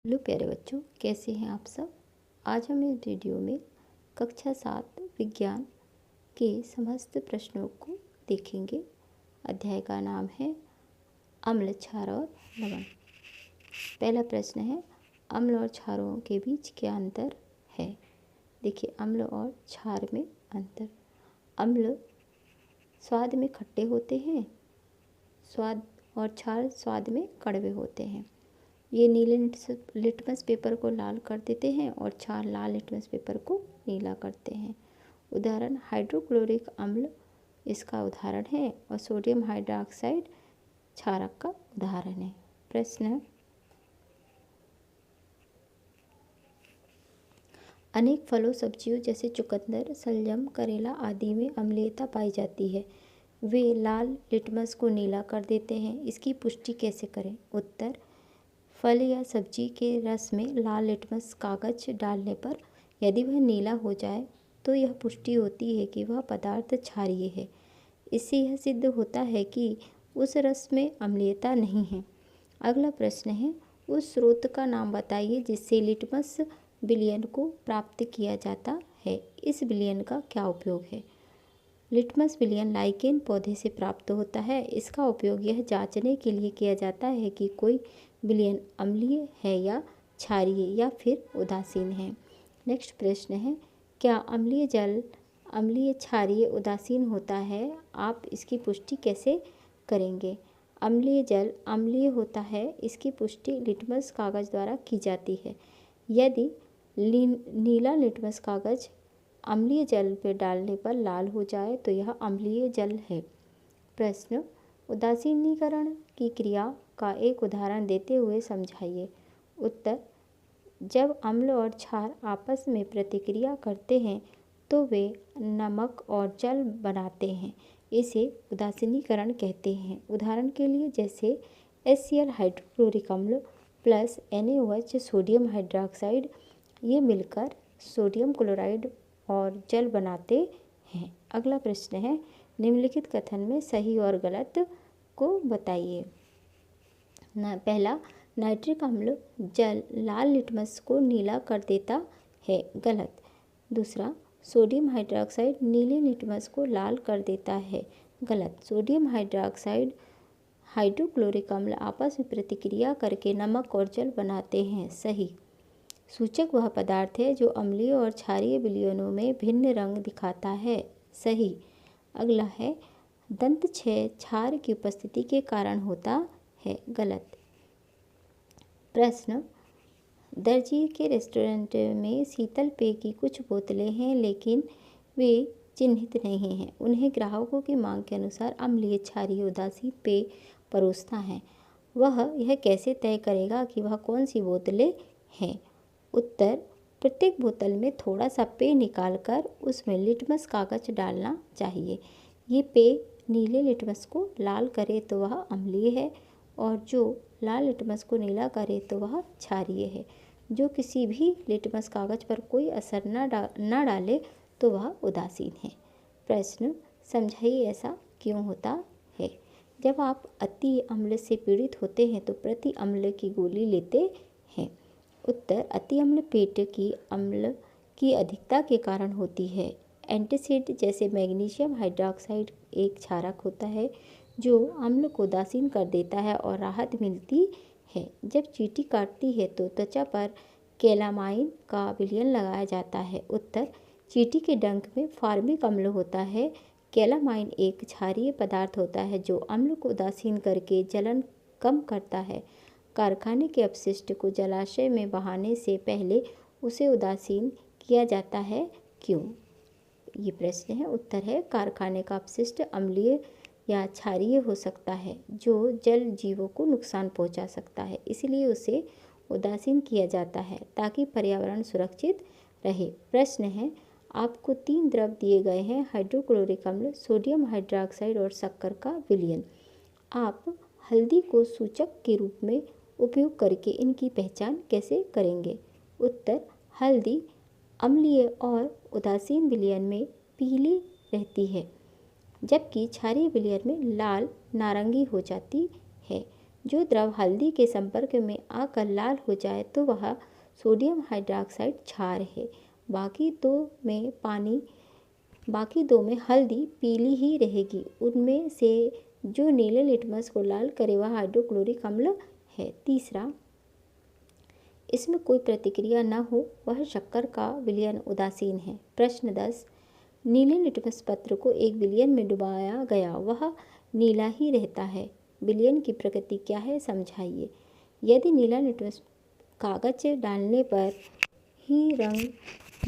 Hello प्यारे बच्चों, कैसे हैं आप सब। आज हम इस वीडियो में कक्षा 7 विज्ञान के समस्त प्रश्नों को देखेंगे। अध्याय का नाम है अम्ल, क्षार और लवण। पहला प्रश्न है, अम्ल और क्षारों के बीच क्या अंतर है। देखिए, अम्ल और क्षार में अंतर। अम्ल स्वाद में खट्टे होते हैं, और क्षार स्वाद में कड़वे होते हैं। ये नीले लिटमस पेपर को लाल कर देते हैं और क्षार लाल लिटमस पेपर को नीला करते हैं। उदाहरण, हाइड्रोक्लोरिक अम्ल इसका उदाहरण है और सोडियम हाइड्रोक्साइड क्षारक का उदाहरण है। प्रश्न, अनेक फलों सब्जियों जैसे चुकंदर, शलजम, करेला आदि में अम्लीयता पाई जाती है। वे लाल लिटमस को नीला कर देते हैं। इसकी पुष्टि कैसे करें। उत्तर, फल या सब्जी के रस में लाल लिटमस कागज डालने पर यदि वह नीला हो जाए तो यह पुष्टि होती है कि वह पदार्थ क्षारीय है। इससे यह सिद्ध होता है कि उस रस में अम्लीयता नहीं है। अगला प्रश्न है, उस स्रोत का नाम बताइए जिससे लिटमस विलयन को प्राप्त किया जाता है। इस विलयन का क्या उपयोग है। लिटमस विलयन लाइकेन पौधे से प्राप्त होता है। इसका उपयोग यह जांचने के लिए किया जाता है कि कोई विलयन अम्लीय है या क्षारीय या फिर उदासीन है। नेक्स्ट प्रश्न है, क्या अम्लीय जल अम्लीय, क्षारीय, उदासीन होता है। आप इसकी पुष्टि कैसे करेंगे। अम्लीय जल अम्लीय होता है, इसकी पुष्टि लिटमस कागज द्वारा की जाती है। यदि नीला लिटमस कागज अम्लीय जल पर डालने पर लाल हो जाए तो यह अम्लीय जल है। प्रश्न, उदासीनीकरण की क्रिया का एक उदाहरण देते हुए समझाइए। उत्तर, जब अम्ल और क्षार आपस में प्रतिक्रिया करते हैं तो वे नमक और जल बनाते हैं। इसे उदासीनीकरण कहते हैं। उदाहरण के लिए, जैसे HCl हाइड्रोक्लोरिक अम्ल प्लस NaOH सोडियम हाइड्रोक्साइड, ये मिलकर सोडियम क्लोराइड और जल बनाते हैं। अगला प्रश्न है, निम्नलिखित कथन में सही और गलत को बताइए। पहला, नाइट्रिक अम्ल जल लाल लिटमस को नीला कर देता है। गलत। दूसरा, सोडियम हाइड्रोक्साइड नीले लिटमस को लाल कर देता है। गलत। सोडियम हाइड्रोक्साइड हाइड्रोक्लोरिक अम्ल आपस में प्रतिक्रिया करके नमक और जल बनाते हैं। सही। सूचक वह पदार्थ है जो अम्लीय और क्षारीय विलयनों में भिन्न रंग दिखाता है। सही। अगला है, दंत क्षय क्षार की उपस्थिति के कारण होता है। गलत। प्रश्न, दर्जी के रेस्टोरेंट में शीतल पेय की कुछ बोतलें हैं लेकिन वे चिन्हित नहीं हैं। उन्हें ग्राहकों की मांग के अनुसार अम्लीय, क्षारीय, उदासीन पेय परोसना है। वह यह कैसे तय करेगा कि वह कौन सी बोतलें हैं। उत्तर, प्रत्येक बोतल में थोड़ा सा पेय निकालकर उसमें लिटमस कागज डालना चाहिए। ये पेय नीले लिटमस को लाल करे तो वह अम्लीय है और जो लाल लिटमस को नीला करे तो वह क्षारीय है। जो किसी भी लिटमस कागज पर कोई असर न डाले तो वह उदासीन है। प्रश्न, समझाइए ऐसा क्यों होता है। जब आप अति अम्ल से पीड़ित होते हैं तो प्रति अम्ल की गोली लेते हैं। उत्तर, अति अम्ल पेट की अम्ल की अधिकता के कारण होती है। एंटासिड जैसे मैग्नीशियम हाइड्रोक्साइड एक क्षारक होता है जो अम्ल को उदासीन कर देता है और राहत मिलती है। जब चींटी काटती है तो त्वचा पर कैलामाइन का विलयन लगाया जाता है। उत्तर, चींटी के डंक में फॉर्मिक अम्ल होता है। कैलामाइन एक क्षारीय पदार्थ होता है जो अम्ल को उदासीन करके जलन कम करता है। कारखाने के अपशिष्ट को जलाशय में बहाने से पहले उसे उदासीन किया जाता है। क्यों। ये प्रश्न है। उत्तर है, कारखाने का अपशिष्ट अम्लीय या क्षारीय हो सकता है जो जल जीवों को नुकसान पहुंचा सकता है, इसलिए उसे उदासीन किया जाता है ताकि पर्यावरण सुरक्षित रहे। प्रश्न है, आपको 3 द्रव दिए गए हैं, हाइड्रोक्लोरिक अम्ल, सोडियम हाइड्रोक्साइड और शक्कर का विलयन। आप हल्दी को सूचक के रूप में उपयोग करके इनकी पहचान कैसे करेंगे। उत्तर, हल्दी अम्लीय और उदासीन विलयन में पीली रहती है जबकि क्षारीय विलयन में लाल नारंगी हो जाती है। जो द्रव हल्दी के संपर्क में आकर लाल हो जाए तो वह सोडियम हाइड्रॉक्साइड क्षार है। बाकी दो में हल्दी पीली ही रहेगी। उनमें से जो नीले लिटमस को लाल करे वह हाइड्रोक्लोरिक अम्ल है। तीसरा, इसमें कोई प्रतिक्रिया न हो वह शक्कर का विलयन उदासीन है। प्रश्न 10, नीले लिटमस पत्र को एक विलयन में डुबाया गया, वह नीला ही रहता है। विलयन की प्रकृति क्या है, समझाइए। यदि नीला लिटमस कागज डालने पर ही रंग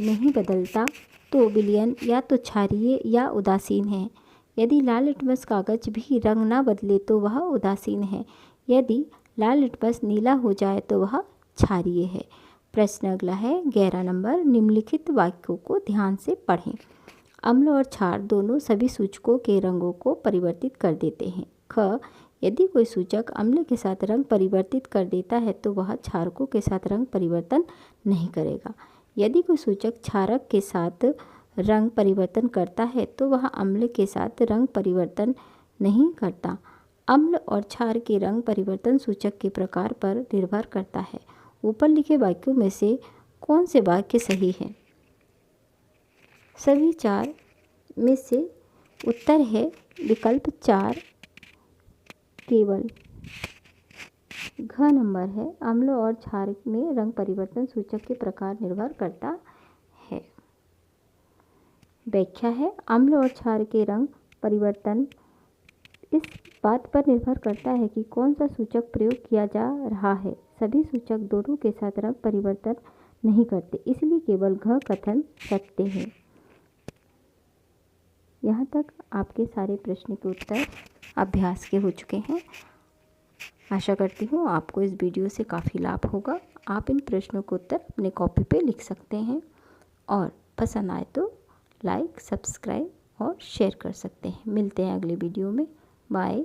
नहीं बदलता तो विलयन या तो क्षारीय या उदासीन है। यदि लाल लिटमस कागज भी रंग ना बदले तो वह उदासीन है। यदि लाल लिटमस नीला हो जाए तो वह क्षारीय है। प्रश्न अगला है 11 नंबर, निम्नलिखित वाक्यों को ध्यान से पढ़ें। अम्ल और क्षार दोनों सभी सूचकों के रंगों को परिवर्तित कर देते हैं। ख, यदि कोई सूचक अम्ल के साथ रंग परिवर्तित कर देता है तो वह क्षारकों के साथ रंग परिवर्तन नहीं करेगा। यदि कोई सूचक क्षारक के साथ रंग परिवर्तन करता है तो वह अम्ल के साथ रंग परिवर्तन नहीं करता। अम्ल और क्षार के रंग परिवर्तन सूचक के प्रकार पर निर्भर करता है। ऊपर लिखे वाक्यों में से कौन से वाक्य सही है? सभी 4 में से उत्तर है विकल्प 4 केवल। घ नंबर है अम्ल और क्षार में रंग परिवर्तन सूचक के प्रकार निर्भर करता है। व्याख्या है, अम्ल और क्षार के रंग परिवर्तन इस बात पर निर्भर करता है कि कौन सा सूचक प्रयोग किया जा रहा है। सभी सूचक दोनों के साथ रंग परिवर्तन नहीं करते, इसलिए केवल घ कथन सत्य है। यहाँ तक आपके सारे प्रश्न के उत्तर अभ्यास के हो चुके हैं। आशा करती हूँ आपको इस वीडियो से काफ़ी लाभ होगा। आप इन प्रश्नों के उत्तर अपने कॉपी पे लिख सकते हैं और पसंद आए तो लाइक, सब्सक्राइब और शेयर कर सकते हैं। मिलते हैं अगले वीडियो में। बाय।